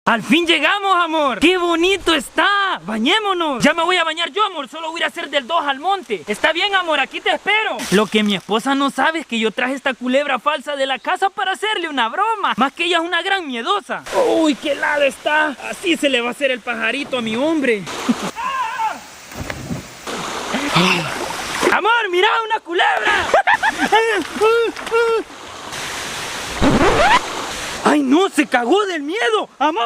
Al fin llegamos, amor. ¡Qué bonito está! ¡Bañémonos! Ya me voy a bañar yo, amor. Solo voy a ir a hacer del 2 al monte. Está bien, amor, aquí te espero. Lo que mi esposa no sabe es que yo traje esta culebra falsa de la casa para hacerle una broma. Más que ella es una gran miedosa. ¡Uy, qué helada está! Así se le va a hacer el pajarito a mi hombre. Amor, mira, una culebra. ¡Ay, no! ¡Se cagó del miedo! ¡Amor!